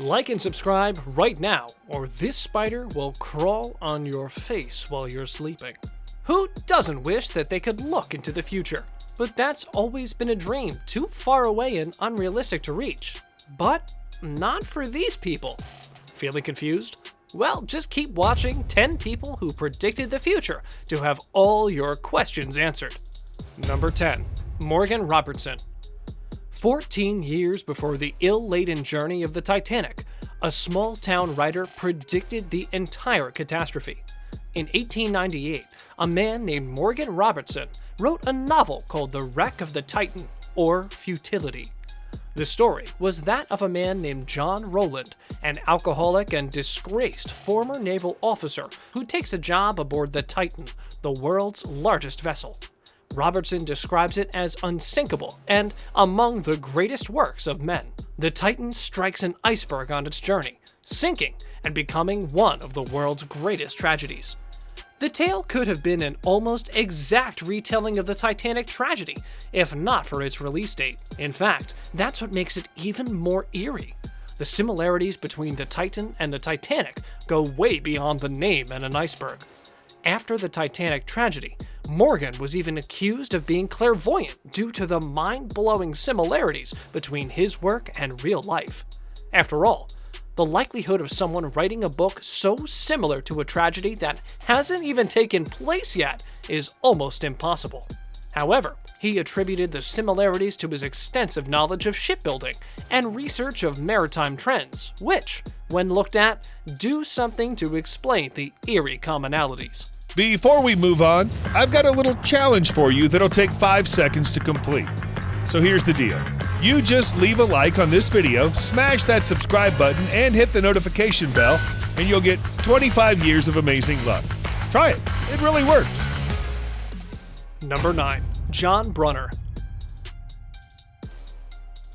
Like and subscribe right now, or this spider will crawl on your face while you're sleeping. Who doesn't wish that they could look into the future? But that's always been a dream too far away and unrealistic to reach. But not for these people. Feeling confused? Well, just keep watching 10 people who predicted the future to have all your questions answered. Number 10. Morgan Robertson. 14 years before the ill-laden journey of the Titanic, a small-town writer predicted the entire catastrophe. In 1898, a man named Morgan Robertson wrote a novel called The Wreck of the Titan, or Futility. The story was that of a man named John Rowland, an alcoholic and disgraced former naval officer who takes a job aboard the Titan, the world's largest vessel. Robertson describes it as unsinkable and among the greatest works of men. The Titan strikes an iceberg on its journey, sinking and becoming one of the world's greatest tragedies. The tale could have been an almost exact retelling of the Titanic tragedy, if not for its release date. In fact, that's what makes it even more eerie. The similarities between the Titan and the Titanic go way beyond the name and an iceberg. After the Titanic tragedy, Morgan was even accused of being clairvoyant due to the mind-blowing similarities between his work and real life. After all, the likelihood of someone writing a book so similar to a tragedy that hasn't even taken place yet is almost impossible. However, he attributed the similarities to his extensive knowledge of shipbuilding and research of maritime trends, which, when looked at, do something to explain the eerie commonalities. Before we move on, I've got a little challenge for you that'll take 5 seconds to complete. So here's the deal. You just leave a like on this video, smash that subscribe button, and hit the notification bell, and you'll get 25 years of amazing luck. Try it. It really works. Number 9. John Brunner.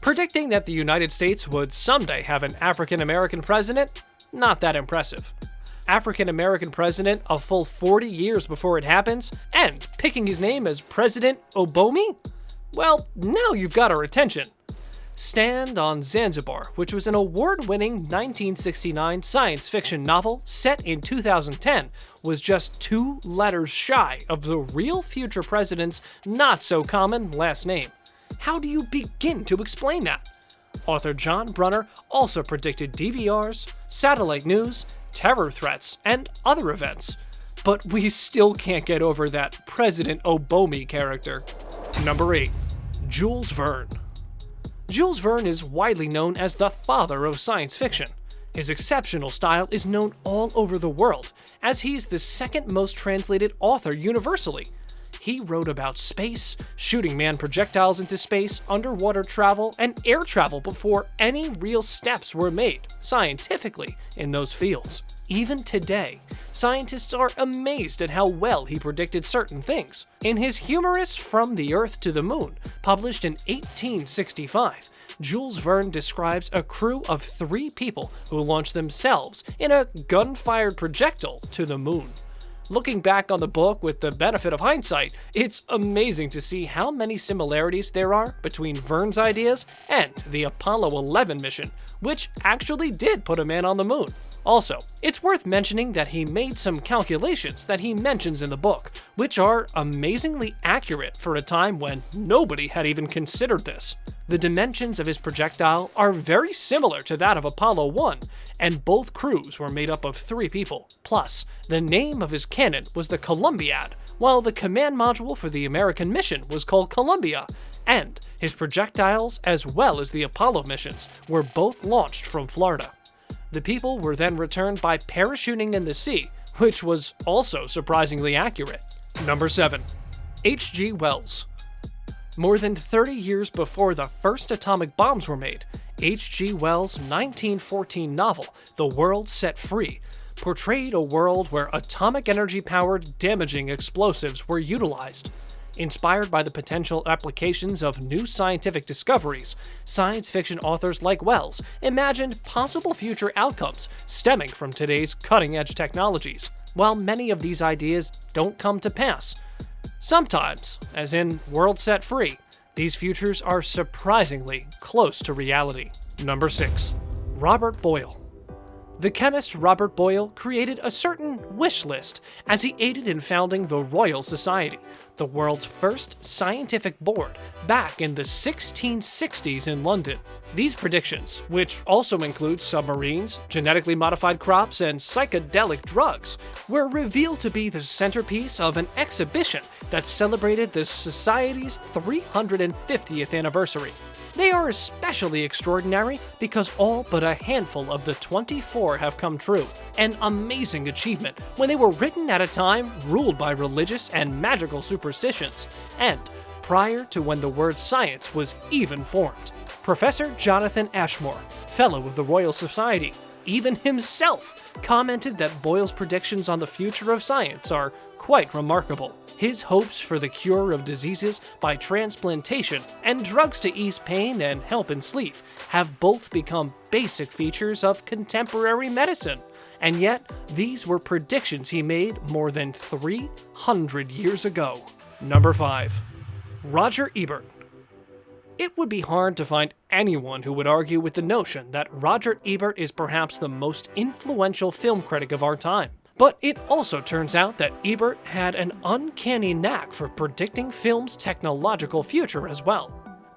Predicting that the United States would someday have an African-American president? Not that impressive. African-American president a full 40 years before it happens, and picking his name as President Obomi? Well, now you've got our attention. Stand on Zanzibar, which was an award-winning 1969 science fiction novel set in 2010, was just 2 letters shy of the real future president's not-so-common last name. How do you begin to explain that? Author John Brunner also predicted DVRs, satellite news, terror threats, and other events. But we still can't get over that President Obomi character. Number 8. Jules Verne. Jules Verne is widely known as the father of science fiction. His exceptional style is known all over the world, as he's the second most translated author universally. He wrote about space, shooting manned projectiles into space, underwater travel, and air travel before any real steps were made, scientifically, in those fields. Even today, scientists are amazed at how well he predicted certain things. In his humorous From the Earth to the Moon, published in 1865, Jules Verne describes a crew of 3 people who launched themselves in a gun-fired projectile to the moon. Looking back on the book with the benefit of hindsight, it's amazing to see how many similarities there are between Verne's ideas and the Apollo 11 mission, which actually did put a man on the moon. Also, it's worth mentioning that he made some calculations that he mentions in the book, which are amazingly accurate for a time when nobody had even considered this. The dimensions of his projectile are very similar to that of Apollo 1, and both crews were made up of 3 people. Plus, the name of his cannon was the Columbiad, while the command module for the American mission was called Columbia, and his projectiles, as well as the Apollo missions, were both launched from Florida. The people were then returned by parachuting in the sea, which was also surprisingly accurate. Number 7. H.G. Wells. More than 30 years before the first atomic bombs were made, H.G. Wells' 1914 novel, The World Set Free, portrayed a world where atomic energy-powered damaging explosives were utilized. Inspired by the potential applications of new scientific discoveries, science fiction authors like Wells imagined possible future outcomes stemming from today's cutting-edge technologies. While many of these ideas don't come to pass, sometimes, as in World Set Free, these futures are surprisingly close to reality. Number 6. Robert Boyle. The chemist Robert Boyle created a certain wish list as he aided in founding the Royal Society, the world's first scientific board, back in the 1660s in London. These predictions, which also include submarines, genetically modified crops, and psychedelic drugs, were revealed to be the centerpiece of an exhibition that celebrated the Society's 350th anniversary. They are especially extraordinary because all but a handful of the 24 have come true, an amazing achievement when they were written at a time ruled by religious and magical superstitions, and prior to when the word science was even formed. Professor Jonathan Ashmore, Fellow of the Royal Society, even himself commented that Boyle's predictions on the future of science are quite remarkable. His hopes for the cure of diseases by transplantation and drugs to ease pain and help in sleep have both become basic features of contemporary medicine. And yet, these were predictions he made more than 300 years ago. Number 5. Roger Ebert. It would be hard to find anyone who would argue with the notion that Roger Ebert is perhaps the most influential film critic of our time. But it also turns out that Ebert had an uncanny knack for predicting film's technological future as well.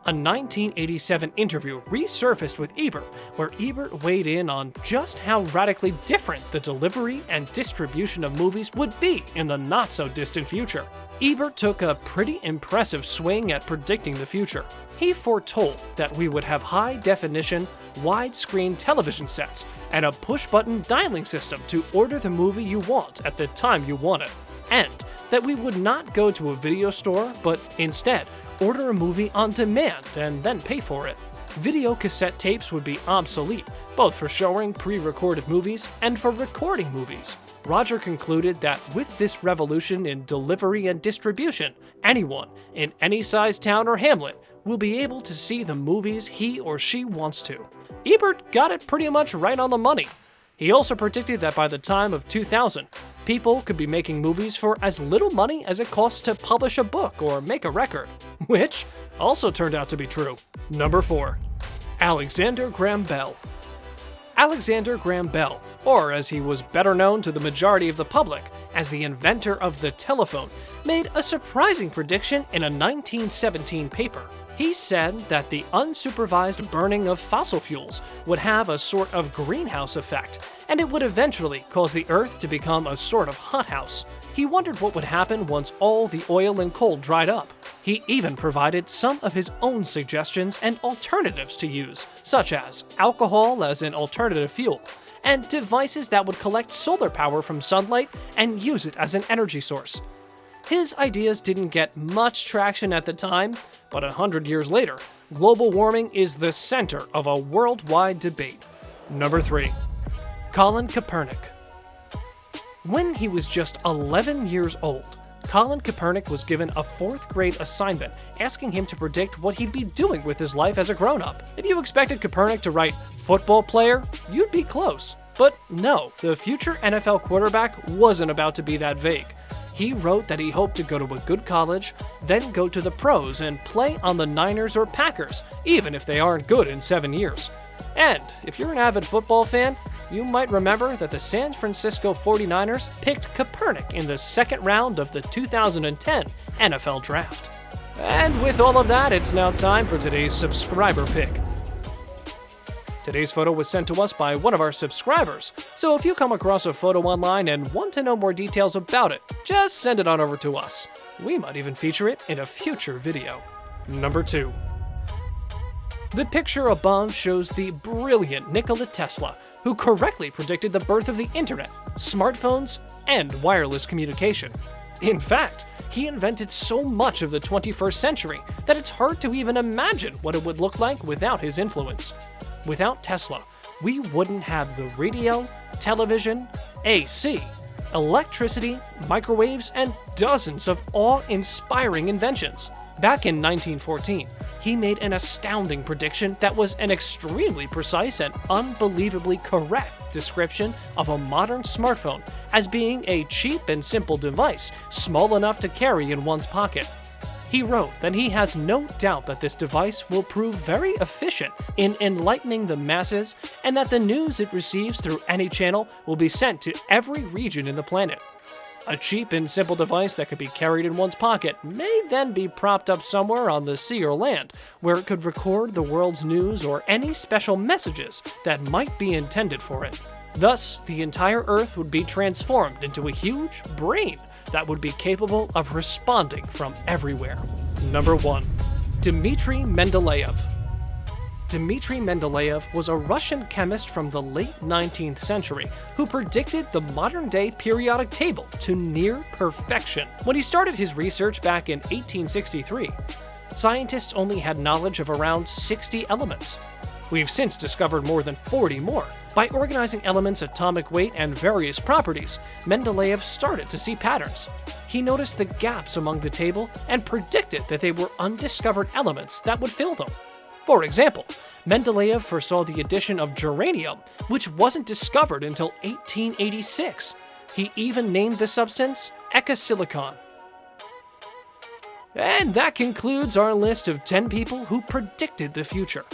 A 1987 interview resurfaced with Ebert, where Ebert weighed in on just how radically different the delivery and distribution of movies would be in the not-so-distant future. Ebert took a pretty impressive swing at predicting the future. He foretold that we would have high-definition, widescreen television sets and a push-button dialing system to order the movie you want at the time you want it, and that we would not go to a video store, but instead order a movie on demand and then pay for it. Video cassette tapes would be obsolete, both for showing pre-recorded movies and for recording movies. Roger concluded that with this revolution in delivery and distribution, anyone in any size town or hamlet will be able to see the movies he or she wants to. Ebert got it pretty much right on the money. He also predicted that by the time of 2000, people could be making movies for as little money as it costs to publish a book or make a record, which also turned out to be true. Number 4. Alexander Graham Bell. Alexander Graham Bell, or as he was better known to the majority of the public as the inventor of the telephone, made a surprising prediction in a 1917 paper. He said that the unsupervised burning of fossil fuels would have a sort of greenhouse effect, and it would eventually cause the Earth to become a sort of hothouse. He wondered what would happen once all the oil and coal dried up. He even provided some of his own suggestions and alternatives to use, such as alcohol as an alternative fuel, and devices that would collect solar power from sunlight and use it as an energy source. His ideas didn't get much traction at the time, but 100 years later, global warming is the center of a worldwide debate. Number 3. Colin Kaepernick. When he was just 11 years old, Colin Kaepernick was given a 4th grade assignment asking him to predict what he'd be doing with his life as a grown-up. If you expected Kaepernick to write football player, you'd be close. But no, the future NFL quarterback wasn't about to be that vague. He wrote that he hoped to go to a good college, then go to the pros and play on the Niners or Packers, even if they aren't good in 7 years. And if you're an avid football fan, you might remember that the San Francisco 49ers picked Kaepernick in the 2nd round of the 2010 NFL Draft. And with all of that, it's now time for today's subscriber pick. Today's photo was sent to us by one of our subscribers, so if you come across a photo online and want to know more details about it, just send it on over to us. We might even feature it in a future video. Number 2. The picture above shows the brilliant Nikola Tesla, who correctly predicted the birth of the internet, smartphones, and wireless communication. In fact, he invented so much of the 21st century that it's hard to even imagine what it would look like without his influence. Without Tesla, we wouldn't have the radio, television, AC, electricity, microwaves, and dozens of awe-inspiring inventions. Back in 1914, he made an astounding prediction that was an extremely precise and unbelievably correct description of a modern smartphone as being a cheap and simple device, small enough to carry in one's pocket. He wrote that he has no doubt that this device will prove very efficient in enlightening the masses, and that the news it receives through any channel will be sent to every region in the planet. A cheap and simple device that could be carried in one's pocket may then be propped up somewhere on the sea or land, where it could record the world's news or any special messages that might be intended for it. Thus, the entire Earth would be transformed into a huge brain that would be capable of responding from everywhere. Number 1. Dmitri Mendeleev. Dmitri Mendeleev was a Russian chemist from the late 19th century who predicted the modern-day periodic table to near perfection. When he started his research back in 1863, scientists only had knowledge of around 60 elements. We've since discovered more than 40 more. By organizing elements' atomic weight and various properties, Mendeleev started to see patterns. He noticed the gaps among the table and predicted that they were undiscovered elements that would fill them. For example, Mendeleev foresaw the addition of germanium, which wasn't discovered until 1886. He even named the substance ecosilicon. And that concludes our list of 10 people who predicted the future.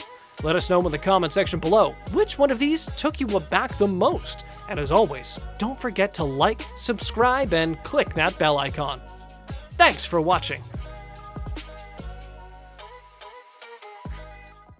Let us know in the comment section below which one of these took you aback the most. And as always, don't forget to like, subscribe, and click that bell icon. Thanks for watching.